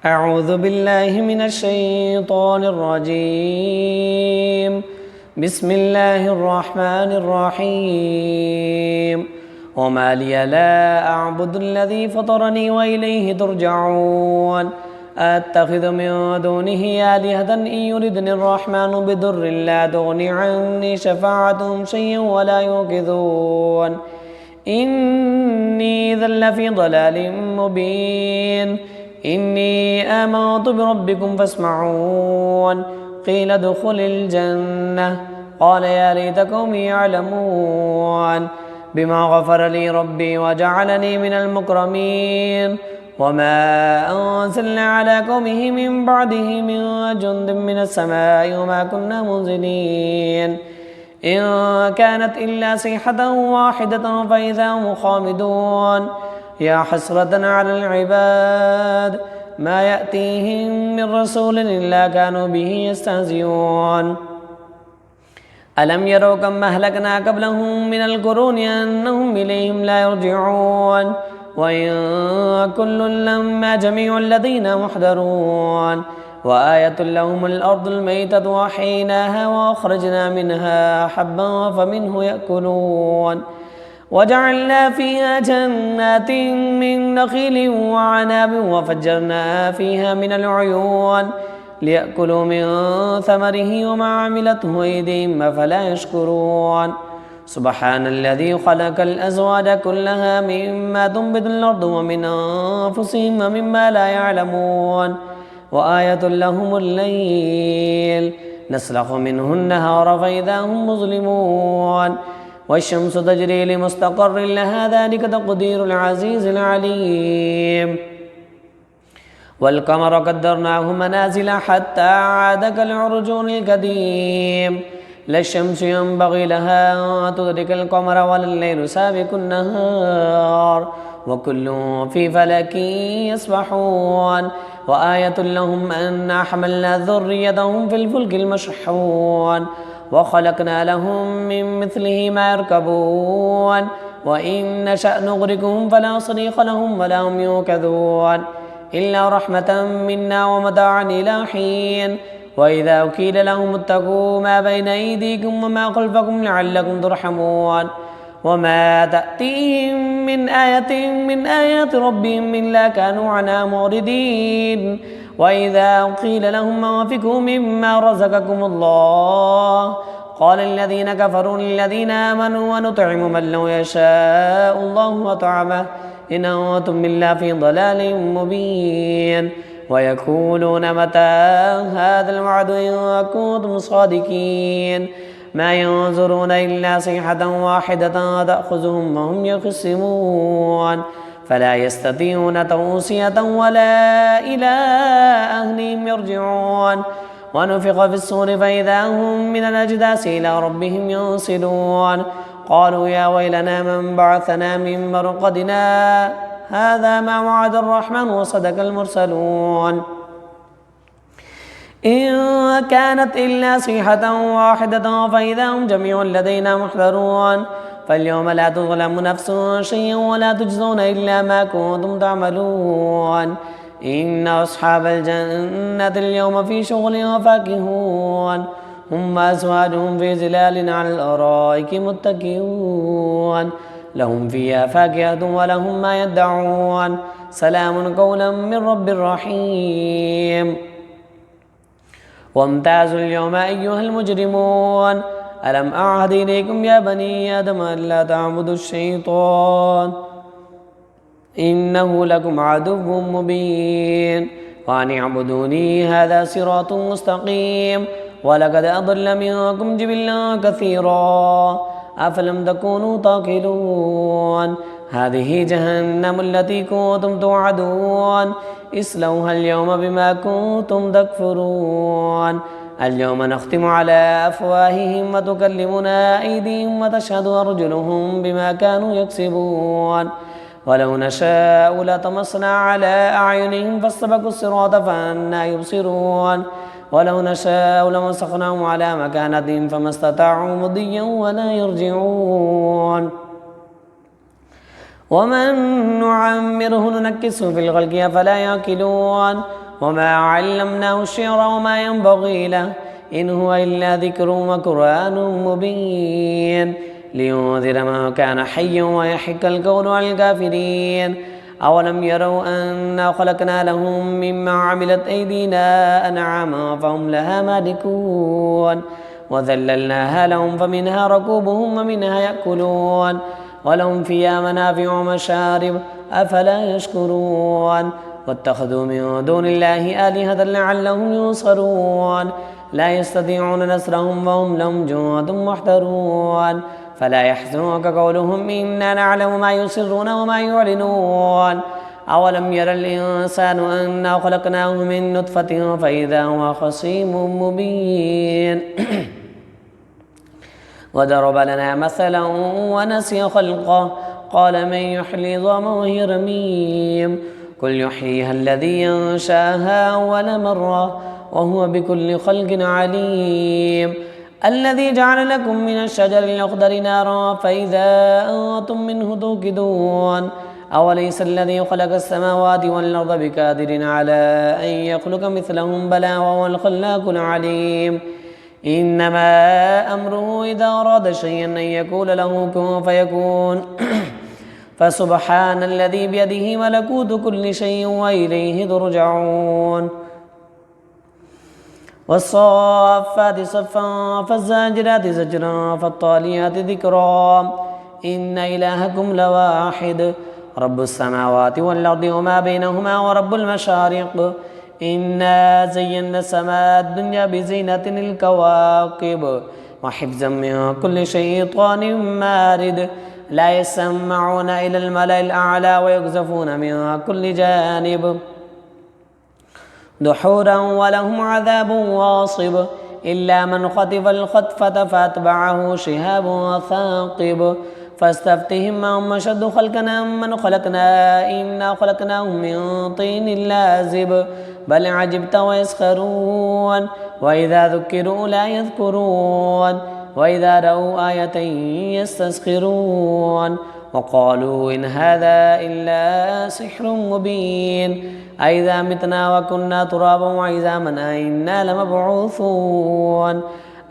أعوذ بالله من الشيطان الرجيم. بسم الله الرحمن الرحيم. وما لي لا أعبد الذي فطرني وإليه ترجعون. أتخذ من دونه آلهة إن يردني الرحمن بضر لا تغن عني شفاعتهم شيئا ولا ينقذون. إني إذا لفي ضلال مبين. إني آمنت بربكم فاسمعون. قيل ادخل الجنة قال يا ليت قومي يعلمون بما غفر لي ربي وجعلني من المكرمين. وما أنزلنا على قومه من بعده من جند من السماء وما كنا منزلين إن كانت إلا صيحة واحدة فإذا هم خامدون. يا حسرة على العباد ما يأتيهم من رسول إلا كانوا به يستهزئون. ألم يروا كم أهلكنا قبلهم من القرون أنهم إليهم لا يرجعون. وإن كل لما جميع الذين محضرون. وآية لهم الأرض الميتة وأحييناها وأخرجنا منها حبا فمنه يأكلون. وجعلنا فيها جنات من نخيل وعناب وفجرنا فيها من العيون ليأكلوا من ثمره وما عملته أيديهم أفلا يشكرون. سبحان الذي خلق الأزواج كلها مما تنبت الأرض ومن أنفسهم ومما لا يعلمون. وآية لهم الليل نسلخ منه النهار فإذا هم مظلمون. والشمس تجري لمستقر لها ذلك تقدير العزيز العليم. والقمر قدرناه منازل حتى عاد كالعرجون القديم. لا الشمس ينبغي لها أن تدرك القمر ولا الليل سابق النهار وكل في فلك يسبحون. وآية لهم أنا حملنا ذريتهم في الفلك المشحون وخلقنا لهم من مثله ما يركبون. وإن نشأ نغرقهم فلا صريخ لهم ولا هم يوقظون إلا رحمة منا ومتاعا إلى حين. وإذا قيل لهم اتقوا ما بين أيديكم وما خلفكم لعلكم ترحمون. وما تأتيهم من آية من آيات ربهم إلا كانوا عنها معرضين. وإذا قيل لهم أنفقوا مما رزقكم الله قال الذين كفروا للذين آمنوا ونطعم من لو يشاء الله أطعمه إن أنتم إلا في ضلال مبين. ويقولون متى هذا الوعد إن كنتم صادقين ما ينظرون إلا صيحة واحدة تأخذهم وهم يخصمون فلا يستطيعون توصية ولا إلى أهلهم يرجعون. ونفخ في الصور فإذا هم من الأجداث إلى ربهم ينسلون. قالوا يا ويلنا من بعثنا من مرقدنا هذا ما وعد الرحمن وصدق المرسلون. إن كانت إلا صيحة واحدة فإذا هم جميع لدينا محضرون. فاليوم لا تظلم نفس شيئا ولا تجزون إلا ما كنتم تعملون. إن أصحاب الجنة اليوم في شغل وفاكهون هم وأزواجهم في ظلال على الأرائك متكئون لهم فيها فاكهة ولهم ما يدعون سلام قولا من رب رحيم. وامتازوا اليوم أيها المجرمون ألم أعهد إليكم يا بني آدم ألا تعبدوا الشيطان إنه لكم عدو مبين وأن اعبدوني هذا صراط مستقيم. ولقد أضل منكم جبلا كثيرا أفلم تكونوا تعقلون. هذه جهنم التي كنتم توعدون اصلوها اليوم بما كنتم تكفرون. اليوم نختم على أفواههم وتكلمنا أيديهم وتشهد أرجلهم بما كانوا يكسبون. ولو نشاء لطمسنا على أعينهم فاستبقوا الصراط فأنى يبصرون. ولو نشاء لمسخناهم على مكانتهم فما استطاعوا مضيا ولا يرجعون. ومن نعمره ننكسه في الخلق أفلا يعقلون. وما علمناه الشعر وما ينبغي له إن هو إلا ذكر وقرآن مبين لينذر ما كان حيا ويحق القول على الكافرين أولم يروا أنا خلقنا لهم مما عملت أيدينا أنعاما فهم لها مالكون وذللناها لهم فمنها ركوبهم ومنها يأكلون ولهم فيها منافع ومشارب أفلا يشكرون واتخذوا من دون الله آلهة لعلهم ينصرون لا يستطيعون نصرهم وهم لهم جند محضرون فلا يحزنك قولهم إنا نعلم ما يسرون وما يعلنون أولم ير الإنسان أنا خلقناه من نطفة فإذا هو خصيم مبين وضرب لنا مثلا ونسي خلقه قال من يحيي العظام وهي رميم قل يحييها الذي ينشاها أول مرة وهو بكل خلق عليم الذي جعل لكم من الشجر الأخضر نارا فإذا أنتم منه توقدون أوليس الذي خلق السماوات والأرض بقادر على أن يخلق مثلهم بلى وهو الخلاق العليم إنما أمره إذا أراد شيئا أن يقول له كن فيكون فسبحان الذي بيده ملكوت كل شيء وإليه ترجعون والصافات صفا فالزاجرات زجرا فالطاليات ذكرا إن إلهكم لواحد رب السماوات والأرض وما بينهما ورب المشارق إنا زينا السماء الدنيا بزينة الكواكب وحفظا من كل شيطان مارد لا يسمعون إلى الملأ الأعلى ويقذفون من كل جانب دحورا ولهم عذاب واصب إلا من خطف الخطفة فأتبعه شهاب ثاقب فاستفتهم هم أشد خلقنا من خلقنا إنا خلقناهم من طين لازب بل عجبت ويسخرون وإذا ذكروا لا يذكرون وإذا رأوا آية يستسخرون وقالوا إن هذا إلا سحر مبين أئذا متنا وكنا ترابا وعظاما أئنا لمبعوثون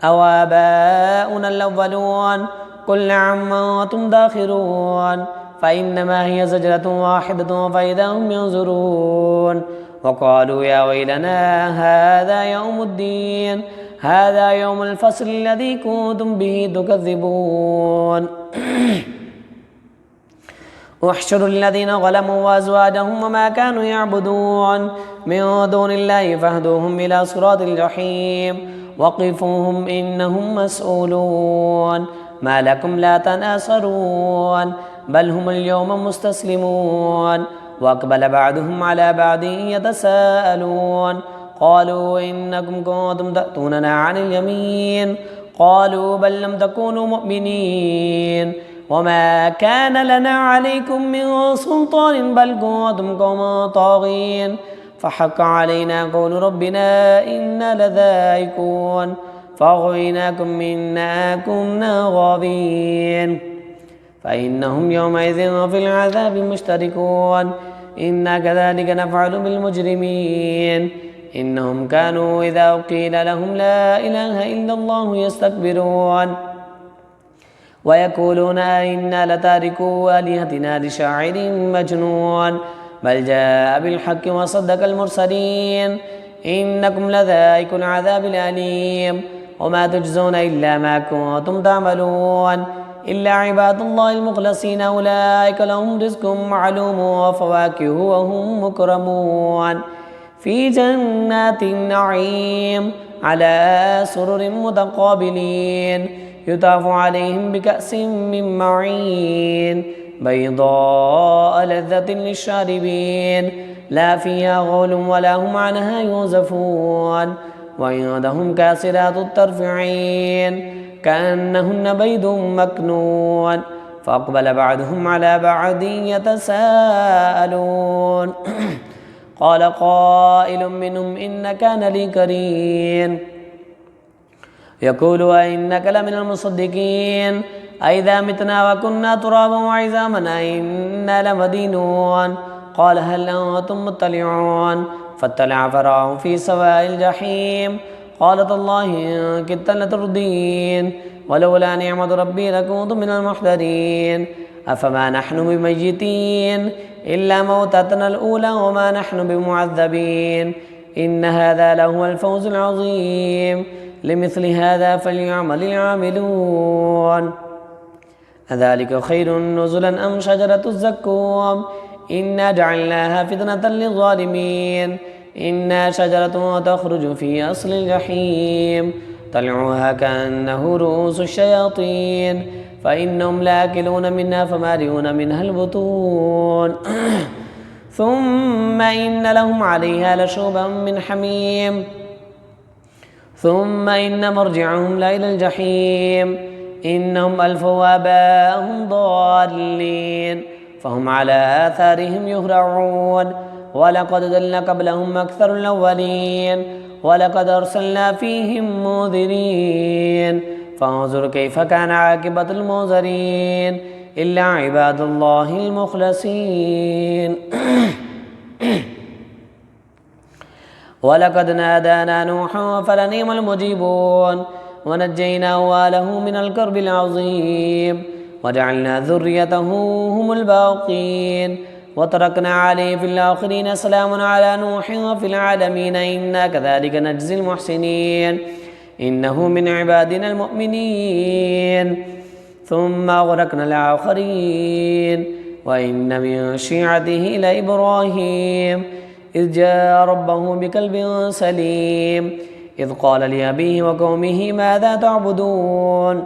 أو آباؤنا الأولون قل نعم وأنتم داخرون فإنما هي زجرة واحدة فإذا هم ينظرون وقالوا يا ويلنا هذا يوم الدين هذا يوم الفصل الذي كنتم به تكذبون واحشروا الذين ظلموا وأزواجهم وما كانوا يعبدون من دون الله فاهدوهم إلى صراط الجحيم وقفوهم إنهم مسؤولون ما لكم لا تناصرون بل هم اليوم مستسلمون وأقبل بعضهم على بعض يتساءلون قالوا إنكم كنتم تأتوننا عن اليمين قالوا بل لم تكونوا مؤمنين وما كان لنا عليكم من سلطان بل كنتم قوما طاغين فحق علينا قول ربنا إنا لذائقون فأغويناكم إنا كنا غاوين فإنهم يومئذ في العذاب مشتركون إنا كذلك نفعل بالمجرمين إنهم كانوا إذا قيل لهم لا إله إلا الله يستكبرون ويقولون إنا لتاركو آلهتنا لشاعر مجنون بل جاء بالحق وصدق المرسلين إنكم لذائق العذاب الأليم وما تجزون إلا ما كنتم تعملون إلا عباد الله المخلصين أولئك لهم رزق معلوم وفواكه وهم مكرمون في جنات النعيم على سرر متقابلين يطاف عليهم بكأس من معين بيضاء لذة للشاربين لا فيها غول ولا هم عنها ينزفون وعندهم كاسرات الطرف عين كأنهن بيض مكنون فأقبل بعضهم على بعض يتساءلون قال قائل منهم إن كان لي قرين يقول أئنك لمن المصدقين أئذا متنا وكنا ترابا وعظاما أئنا لمدينون قال هل أنتم مطلعون فاطلع فرآه في سواء الجحيم قال تالله إن كدت لتردين ولولا نعمة ربي لكنت من المحضرين أفما نحن بميتين إلا موتتنا الأولى وما نحن بمعذبين إن هذا لهو الفوز العظيم لمثل هذا فليعمل العاملون أذلك خير نزلا أم شجرة الزقوم إنا جعلناها فتنة للظالمين إنها شجرة تخرج في أصل الجحيم طلعها كأنه رؤوس الشياطين فإنهم لآكلون منها فمالئون منها البطون ثم إن لهم عليها لشوبا من حميم ثم إن مرجعهم لإلى الجحيم إنهم ألفوا آباءهم ضالين فهم على آثارهم يهرعون ولقد ضل قبلهم أكثر الأولين ولقد أرسلنا فيهم منذرين فانظر كيف كان عاقبة المنذرين إلا عباد الله المخلصين ولقد نادانا نوح فلنعم المجيبون ونجيناه وآله من الكرب العظيم وجعلنا ذريته هم الباقين وتركنا عليه في الآخرين سلام على نوح وفي العالمين إنا كذلك نجزي المحسنين إنه من عبادنا المؤمنين ثم أغرقنا الآخرين وإن من شيعته لإبراهيم إذ جاء ربه بقلب سليم إذ قال لأبيه وقومه ماذا تعبدون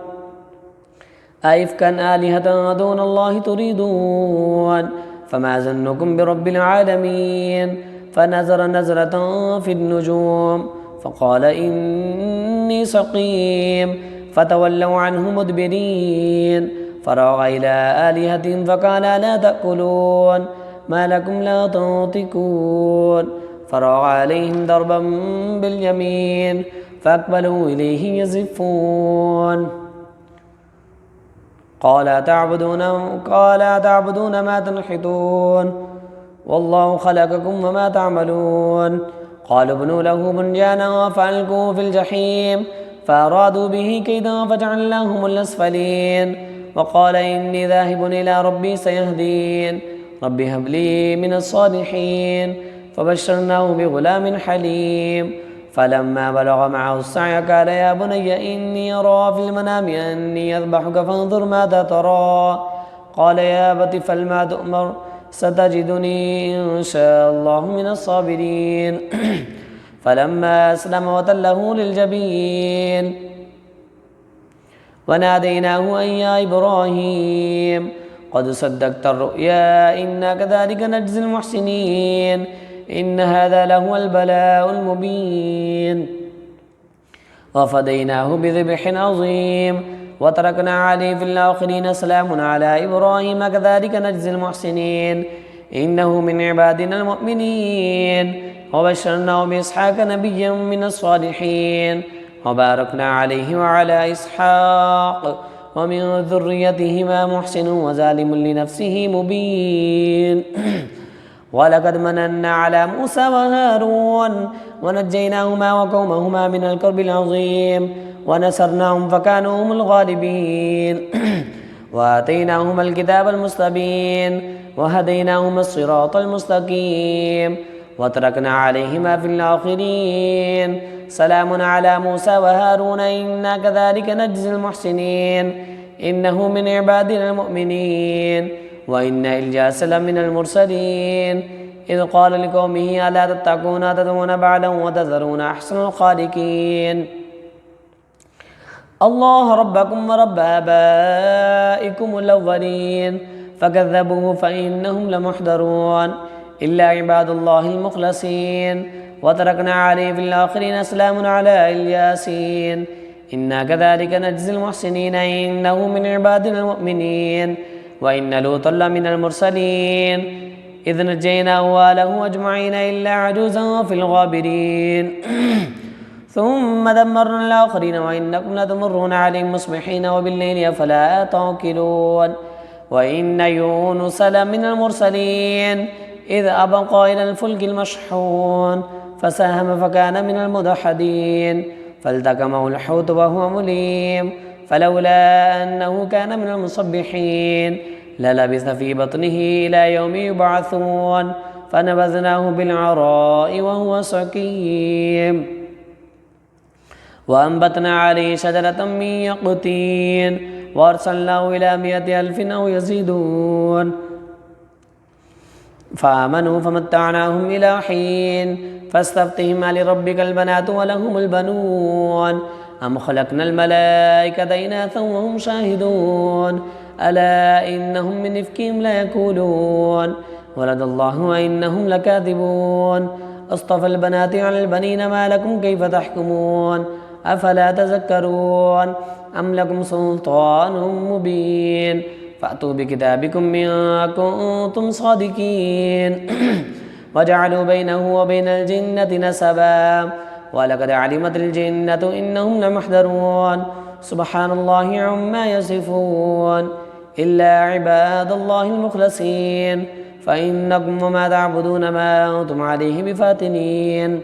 أئفكا آلهة دون الله تريدون فما ظنكم برب العالمين فنظر نظرة في النجوم فقال إني سقيم فتولوا عنه مدبرين فراغ إلى آلهتهم فقال لا تأكلون ما لكم لا تنطقون فراغ عليهم ضربا باليمين فأقبلوا إليه يزفون قال أتعبدون ما تنحتون والله خلقكم وما تعملون قالوا ابنوا له بنيانا فألقوه في الجحيم فأرادوا به كيدا فجعلناهم الأسفلين وقال إني ذاهب إلى ربي سيهدين رب هب لي من الصالحين فبشرناه بغلام حليم فلما بلغ معه السعي قال يا بني إني أرى في المنام أني أذبحك فانظر ماذا ترى قال يا أبت افعل ما تؤمر ستجدني إن شاء الله من الصابرين فلما أسلم وتله للجبين وناديناه أن يا إبراهيم قد صدقت الرؤيا إنا كذلك نجزي المحسنين إن هذا لهو البلاء المبين وفديناه بذبح عظيم وتركنا عليه في الآخرين سلام على إبراهيم كذلك نجزي المحسنين إنه من عبادنا المؤمنين وبشرناه بإسحاق نبيا من الصالحين وباركنا عليه وعلى إسحاق ومن ذريتهما محسن وظالم لنفسه مبين ولقد مننا على موسى وهارون ونجيناهما وقومهما من الكرب العظيم ونصرناهم فكانوا هم الغالبين وآتيناهما الكتاب المستبين وهديناهما الصراط المستقيم وتركنا عليهما في الآخرين سلام على موسى وهارون إنا كذلك نجزي المحسنين إنه من عبادنا المؤمنين وإن إلياس لمن المرسلين إذ قال لقومه ألا تتقون تدعون بعدا وتذرون أحسن الخالقين الله ربكم ورب آبائكم الأولين فكذبوه فإنهم لمحضرون إلا عباد الله المخلصين وتركنا عليه في الآخرين سلام على الياسين إنا كذلك نجزي المحسنين إنه من عبادنا المؤمنين وإن لوطا لمن المرسلين إذ نجيناه وأهله أجمعين إلا عجوزا في الغابرين ثم دمرنا الآخرين وإنكم لتمرون عليهم مصبحين وبالليل أفلا تعقلون وإن يونس لمن المرسلين إذ أبقى إلى الفلك المشحون فساهم فكان من المدحضين فالتقمه الحوت وهو مليم فلولا أنه كان من المصبحين للبث في بطنه إلى يوم يبعثون فنبذناه بالعراء وهو سقيم وأنبتنا عليه شجرة من يقطين وأرسلناه إلى 100,000 أو يزيدون فآمنوا فمتعناهم إلى حين فاستفتهم لربك البنات ولهم البنون أم خلقنا الملائكة إناثا وهم شاهدون ألا إنهم من إفكهم ليقولون ولد الله وإنهم لكاذبون أصطفى البنات على البنين ما لكم كيف تحكمون أفلا تذكرون أم لكم سلطان مبين فأتوا بكتابكم إن كنتم صادقين وجعلوا بينه وبين الجنة نسبا ولقد علمت الجنة إنهم لمحضرون سبحان الله عما يصفون إلا عباد الله المخلصين فإنكم وما تعبدون ما أنتم عليه بفاتنين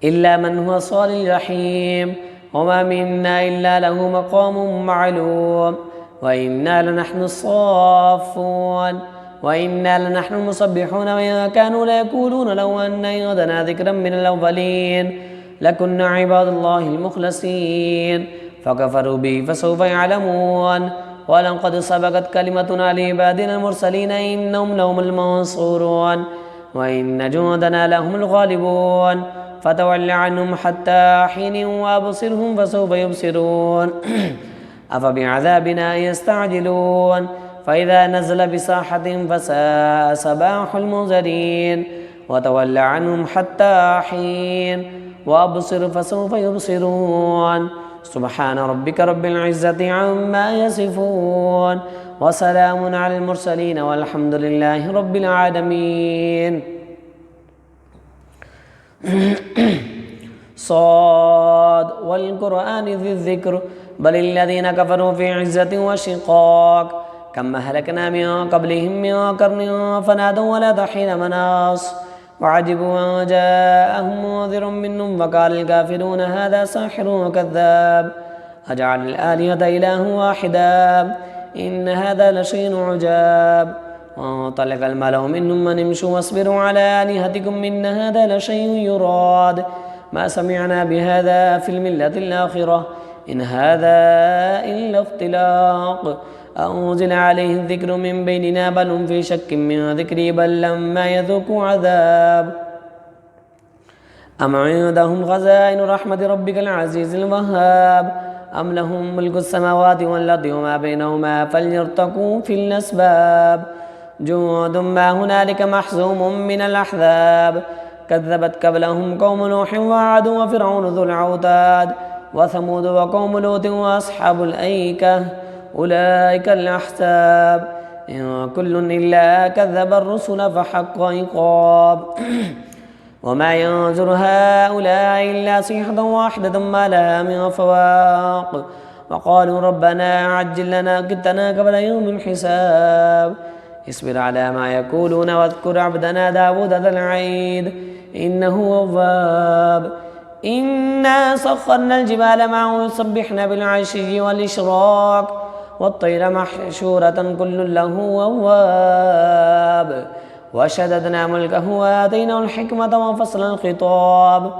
إلا من هو صال الجحيم وما منا إلا له مقام معلوم وإنا لنحن الصافون وإنا لنحن المسبحون وإن كانوا ليقولون لو أن يهدنا ذكرا من الأولين لكنا عباد الله المخلصين فكفروا به فسوف يعلمون ولقد سبقت كلمتنا لعبادنا المرسلين إنهم لهم المنصورون وإن جندنا لهم الغالبون فتول عنهم حتى حين وابصرهم فسوف يبصرون أفبعذابنا يستعجلون فإذا نزل بساحة فساء صباح المنذرين وتول عنهم حتى حين وأبصر فسوف يبصرون سبحان ربك رب العزة عما يصفون وسلام على المرسلين والحمد لله رب العالمين صاد والقرآن ذي الذكر بل الذين كفروا في عزة وشقاق كم أهلكنا من قبلهم من قرن فنادوا ولا حين مناص وعجبوا أن جاءهم منذر منهم فقال الكافرون هذا ساحر كذاب أجعل الآلهة إله واحدا إن هذا لشيء عجاب وانطلق الملأ منهم من امشوا واصبروا على آلهتكم إن هذا لشيء يراد ما سمعنا بهذا في الملة الآخرة إن هذا إلا اختلاق أنزل عليه الذكر من بيننا بل هم في شك من ذكري بل لما يذوقوا عذاب أم عندهم خزائن رحمة ربك العزيز الوهاب أم لهم ملك السماوات والأرض وما بينهما فليرتقوا في الأسباب جند ما هنالك محزوم من الأحزاب كذبت قبلهم قوم نوح وعاد وفرعون ذو الأوتاد وثمود وقوم لوط وأصحاب الأيكة أولئك الأحزاب إن كل إلا كذب الرسل فحق عقاب وما ينظر هؤلاء إلا صيحة واحدة ما لها من فواق وقالوا ربنا عجل لنا قطنا قبل يوم الحساب اصبر على ما يقولون واذكر عبدنا داود ذا العيد إنه أواب إنا سخرنا الجبال معه يسبحن بالعشي والإشراق والطير محشورة كل له أواب وشددنا ملكه وآتيناه الحكمة وفصل الخطاب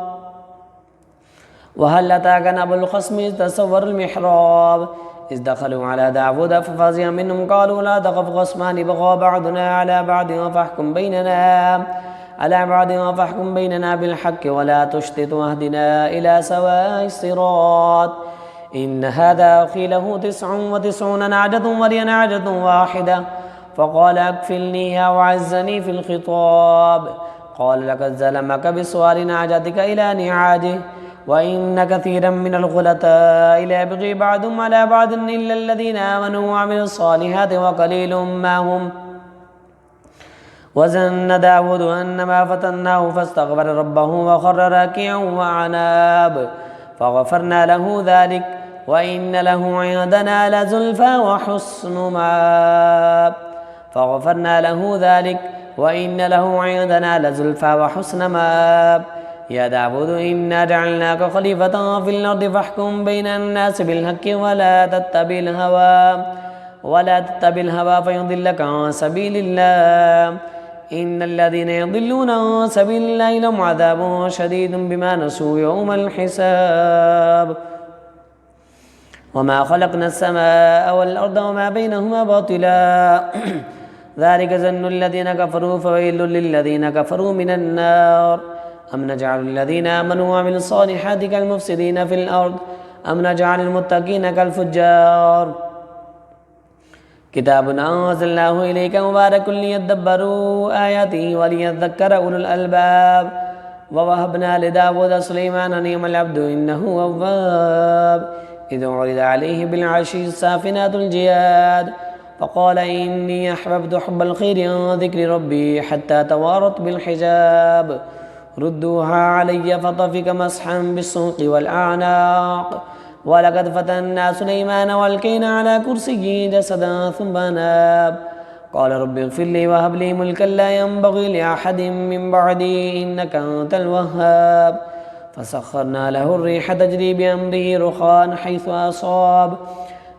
وهل أتاك نبأ الخصم إذ تسور المحراب إذ دخلوا على داود ففزع منهم قالوا لا تخف خصمان بغى بعضنا على بعض فاحكم بيننا بالحق ولا تشتت واهدنا إلى سواء الصراط إن هذا أخي له 99 نعجة ولي نعجة واحدة فقال أكفلنيها وعزني في الخطاب قال لقد ظلمك بسؤال نعجتك إلى نعاجه وإن كثيرا من الخلطاء ليبغي بعضهم على بعض إلا الذين آمنوا وعملوا الصالحات وقليل ما هم وظن داود أنما فتناه فاستغفر ربه وخر راكعا وعناب فغفرنا له ذلك وإن له عندنا لزلفى وحسن مآب فغفرنا له ذلك وإن له عندنا لزلفى وحسن مآب يا داود إنا جعلناك خليفة في الأرض فاحكم بين الناس بالحق ولا تتبع الهوى فيضلك عن سبيل الله إن الذين يضلون عن سبيل الله لهم عذاب شديد بما نسوا يوم الحساب وما خلقنا السماء والأرض وما بينهما باطلا ذلك ظن الذين كفروا فويل للذين كفروا من النار أم نجعل الذين آمنوا وعملوا الصالحات كالمفسدين في الأرض أم نجعل المتقين كالفجار كتاب أنزلناه إليك مبارك ليدبروا آياته وليذكر أولو الألباب ووهبنا لداود سليمان نعم العبد إنه أواب إذ عرض عليه بالعشي السافنات الجياد فقال إني أحببت حب الخير عن ذكر ربي حتى توارت بالحجاب ردوها علي فطفق مسحا بالسوق والأعناق ولقد فتنا سليمان والقينا على كرسيه جسدا ثم أناب قال رب اغفر لي وهب لي ملكا لا ينبغي لأحد من بعدي إنك أنت الوهاب فسخرنا له الريح تجري بأمره رخاء حيث أصاب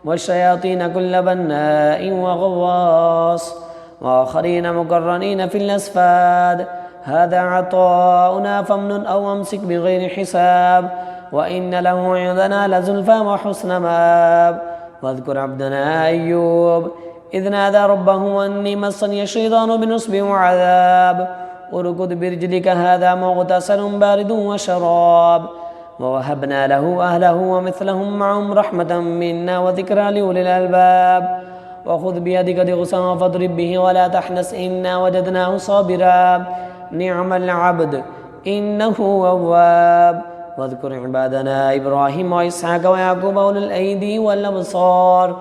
والشياطين كل بناء وغواص وآخرين مقرنين في الأسفاد هذا عطاؤنا فامنن أو أمسك بغير حساب وإن له عندنا لزلفى وحسن مآب واذكر عبدنا أيوب إذ نادى ربه أني مسني الشيطان بنصب وعذاب اركض برجلك هذا مغتسل بارد وشراب ووهبنا له أهله ومثلهم معهم رحمة منا وذكرى لأولي الألباب وخذ بيدك ضغثا فاضرب به ولا تحنس إنا وجدناه صابرا نعم العبد إنه أواب واذكر عبادنا إبراهيم وإسحاق ويعقوب أولي الأيدي والأبصار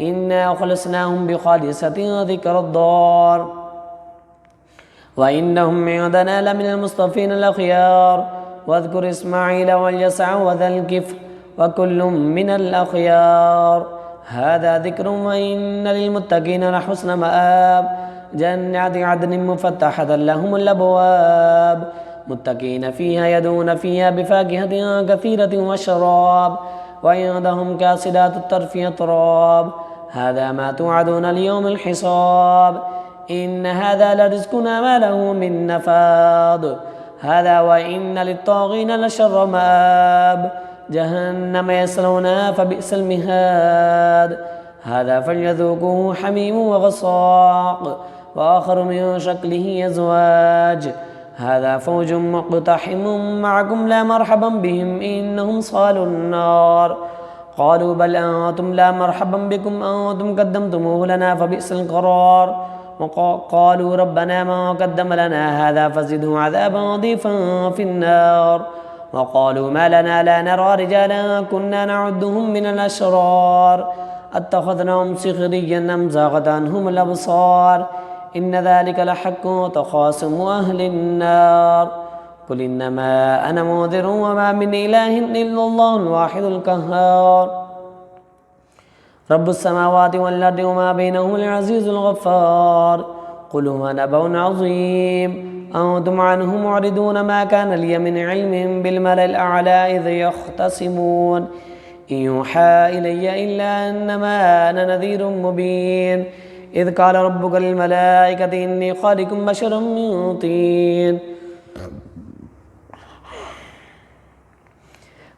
إنا أخلصناهم بخالصة ذكر الدار وإنهم عندنا لمن المصطفين الأخيار واذكر إسماعيل واليسع وذا الكفل وكل من الأخيار هذا ذكر وإن للمتقين لحسن مآب جنات عدن مفتحة لهم الأبواب متكئين فيها يدعون فيها بفاكهة كثيرة وشراب وعندهم كاسدات الطرف أطراب هذا ما توعدون ليوم الحساب إن هذا لرزقنا ما له من نفاض هذا وإن للطاغين لشر مآب جهنم يصلونها فبئس المهاد هذا فليذوقوه حميم وغساق وآخر من شكله أزواج هذا فوج مقتحم معكم لا مرحبا بهم إنهم صالوا النار قالوا بل أنتم لا مرحبا بكم أنتم قدمتموه لنا فبئس القرار وقالوا ربنا ما قدم لنا هذا فزده عذابا ضيفا في النار وقالوا ما لنا لا نرى رجالا كنا نعدهم من الأشرار اتخذناهم سخريا أم زاغت عنهم الأبصار إن ذلك لحق تخاصم أهل النار قل إنما أنا منذر وما من إله إلا الله الواحد القهار رب السماوات والأرض وما بينهما العزيز الغفار قل هو نبأ عظيم أنتم عنه معرضون ما كان لي من علم بالملأ الأعلى إذ يختصمون إن يوحى إلي إلا أنما أنا نذير مبين إذ قال ربك للملائكة إني خالق بشرا من طين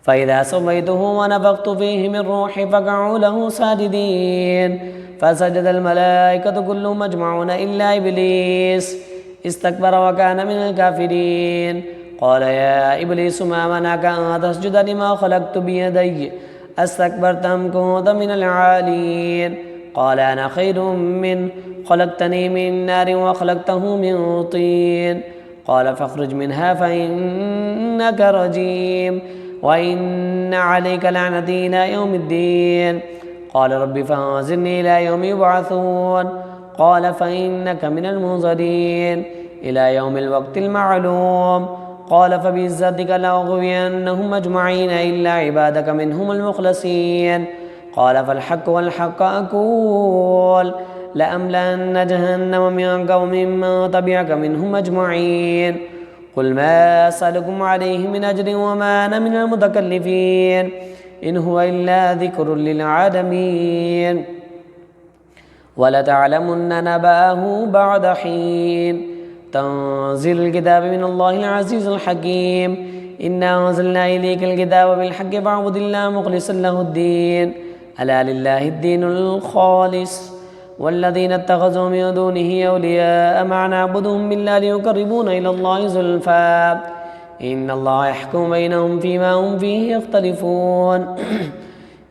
فإذا سويته ونفخت فيه من روحي فقعوا له ساجدين فسجد الملائكة كلهم أجمعون إلا إبليس استكبر وكان من الكافرين قال يا إبليس ما منعك أن تسجد لما خلقت بيدي استكبرت أم كنت من العالين قال أنا خير منه خلقتني من نار وخلقته من طين قال فاخرج منها فإنك رجيم وإن عليك لعنتي إلى يوم الدين قال رب فانظرني إلى يوم يبعثون قال فإنك من المنظرين إلى يوم الوقت المعلوم قال فبعزتك لأغوينهم أجمعين إلا عبادك منهم المخلصين قال فالحق والحق أقول لأملأن جهنم منك وممن تبعك منهم أجمعين قل ما أسألكم عليه من أجر وما أنا من المتكلفين إن هو إلا ذكر للعالمين ولتعلمن نبأه بعد حين تنزيل الكتاب من الله العزيز الحكيم إنا أنزلنا إليك الكتاب بالحق فاعبد الله مخلصا له الدين ألا لله الدين الخالص والذين اتخذوا من دونه أولياء ما نعبدهم إلا ليقربونا إلى الله زلفى إن الله يحكم بينهم فيما هم فيه يختلفون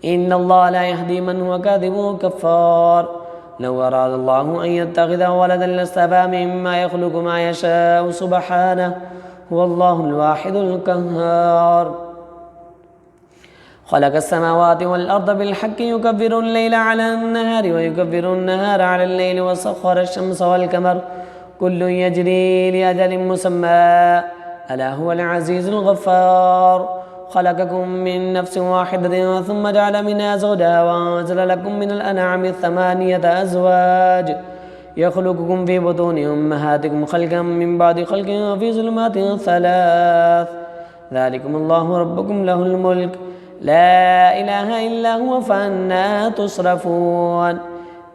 إن الله لا يهدي من هو كاذب كفار لو أراد الله أن يتخذ ولدا لاصطفى مما يخلق ما يشاء سبحانه هو الله الواحد القهار خلق السماوات والأرض بالحق يكبر الليل على النهار ويكبر النهار على الليل وسخر الشمس والقمر كل يجري لأجل مسمى ألا هو العزيز الغفار خلقكم من نفس واحدة ثم جعل منها زوجها وأنزل لكم من الأنعام 8 أزواج يخلقكم في بطون أمهاتكم خلقا من بعد خلق في ظلمات 3 ذلكم الله ربكم له الملك لا إله إلا هو فأنى تصرفون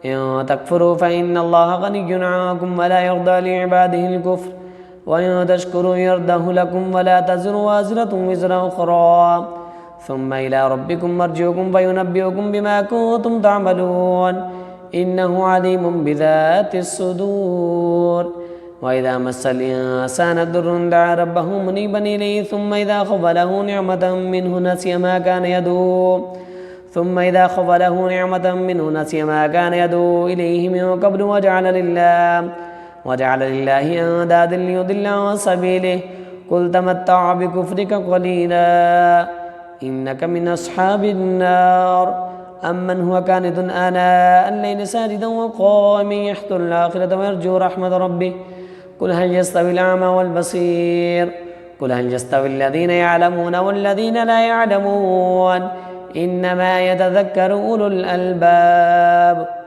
إن تكفروا فإن الله غني عنكم ولا يرضى لعباده الكفر وإن تشكروا يرضه لكم ولا تزر وازرة وزر أخرى ثم إلى ربكم مرجعكم فينبئكم بما كنتم تعملون إنه عليم بذات الصدور وإذا مس الإنسان ضر دعا ربه منيبا إليه ثم إذا خف له نعمة منه نسي ما كان يدعو إليه من قبل وجعل لله أندادا ليضل عن سبيله قل تمتع بكفرك قليلا إنك من أصحاب النار أمن هو كانت آناء الليل ساجدا وقائما يحذر الآخرة ويرجو رحمة ربه قل هل يستوي الأعمى والبصير قل هل يستوي الذين يعلمون والذين لا يعلمون إنما يتذكر أولو الألباب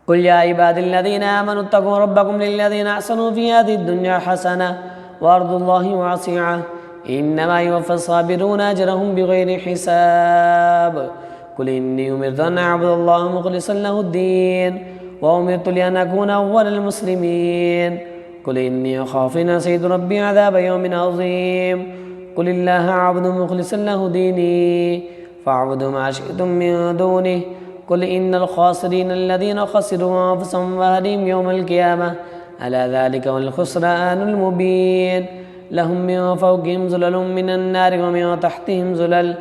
قل يا عبادي الذين آمنوا اتقوا ربكم للذين أحسنوا في هذه الدنيا حسنة وأرض الله واسعة إنما يوفى الصابرون أجرهم بغير حساب قل إني أمرت أن أعبد الله مخلصا له الدين وأمرت لأن أكون أول المسلمين قل إني أخاف إن عصيت ربي عذاب يوم عظيم قل الله أعبد مخلصا له ديني فاعبدوا ما شئتم من دونه قل إن الخاسرين الذين خسروا أنفسهم وأهليهم يوم القيامة ألا ذلك هو الخسران المبين لهم من فوقهم ظلل من النار ومن تحتهم ظلل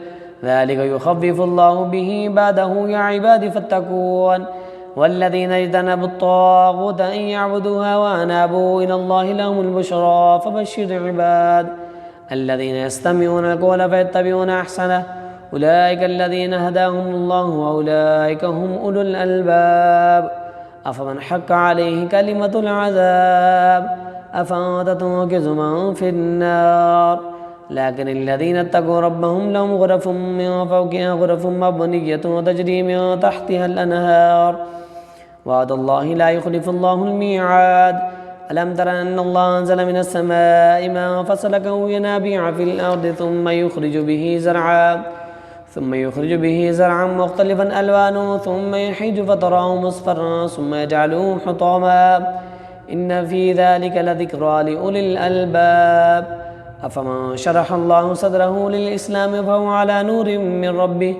ذلك يخفف الله به عباده يا عبادي فاتقون والذين اجتنبوا الطاغوت أن يعبدوها وأنابوا إلى الله لهم البشرى فبشر العباد الذين يستمعون القول فيتبعون أحسنه أولئك الذين هداهم الله وأولئك هم أولو الألباب أفمن حق عليه كلمة العذاب أفأنت تنقذ من في النار لكن الذين اتقوا ربهم لهم غرف من فوقها غرف مبنية تجري من تحتها الأنهار وعد الله لا يخلف الله الميعاد ألم تر أن الله أنزل من السماء ماء فسلكه ينابيع في الأرض ثم يخرج به زرعا مختلفا ألوانه ثم يحيج فتراه مصفرا ثم يجعله حطاما إن في ذلك لذكرى لأولي الألباب أفمن شرح الله صدره للإسلام فهو على نور من ربه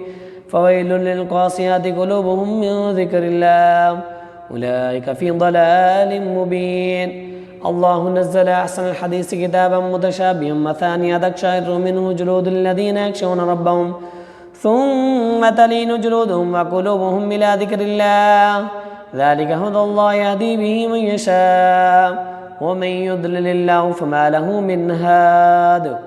فويل للقاسيات قلوبهم من ذكر الله أولئك في ضلال مبين الله نزل أحسن الحديث كتابا متشابها مثانية تقشعر منه جلود الذين يخشون ربهم ثم تلين جلودهم وقلوبهم إلى ذكر الله ذلك هدى الله يهدي به من يشاء ومن يضلل الله فما له من هاد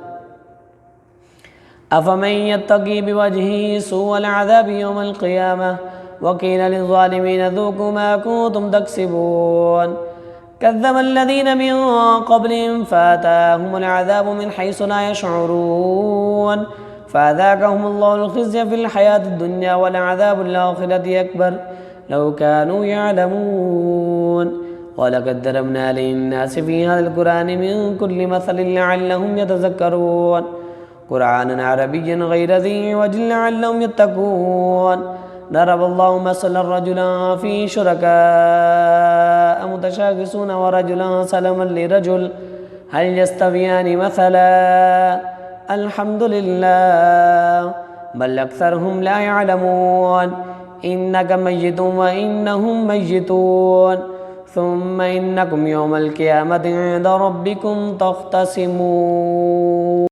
أفمن يتقي بوجهه سوء العذاب يوم القيامة وقيل للظالمين ذوقوا ما كنتم تكسبون كذب الذين من قبلهم فأتاهم العذاب من حيث لا يشعرون فأذاقهم الله الخزي في الحياة الدنيا ولعذاب الآخرة أكبر لو كانوا يعلمون ولقد ضربنا للناس في هذا القرآن من كل مثل لعلهم يتذكرون قرآنا عربيا غير ذي عوج لعلهم يتقون ضرب الله مثلا رجلا في شركاء متشاكسون ورجلا سلما لرجل هل يستويان مثلا الحمد لله بل أكثرهم لا يعلمون إنك ميت وإنهم ميتون ثم إنكم يوم القيامة عند ربكم تختصمون